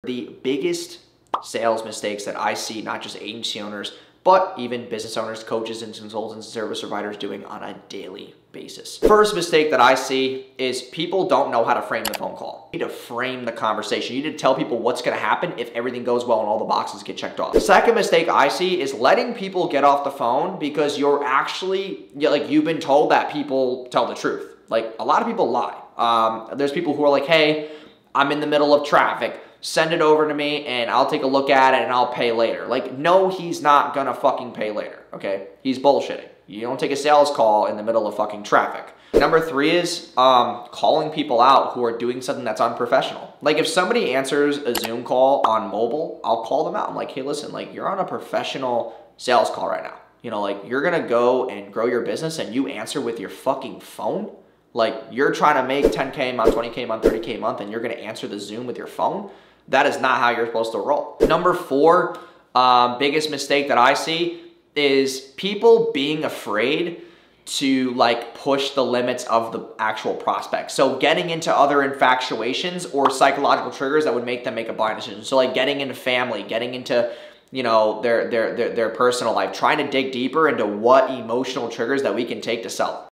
The biggest sales mistakes that I see, not just agency owners, but even business owners, coaches, and consultants and service providers doing on a daily basis. First mistake that I see is people don't know how to frame the phone call. You need to frame the conversation. You need to tell people what's going to happen if everything goes well and all the boxes get checked off. The second mistake I see is letting people get off the phone because you're actually, you've been told that people tell the truth. Like, a lot of people lie. There's people who are like, hey, I'm in the middle of traffic. Send it over to me and I'll take a look at it and I'll pay later. Like, no, he's not gonna fucking pay later, okay? He's bullshitting. You don't take a sales call in the middle of fucking traffic. Number three is calling people out who are doing something that's unprofessional. Like, if somebody answers a Zoom call on mobile, I'll call them out. I'm like, hey, listen, like, you're on a professional sales call right now. You know, like, you're gonna go and grow your business and you answer with your fucking phone? Like, you're trying to make 10K a month, 20K a month, 30K a month, and you're gonna answer the Zoom with your phone? That is not how you're supposed to roll. Number four, biggest mistake that I see is people being afraid to push the limits of the actual prospect. So getting into other infatuations or psychological triggers that would make them make a buying decision. So like getting into family, getting into their personal life, trying to dig deeper into what emotional triggers that we can take to sell.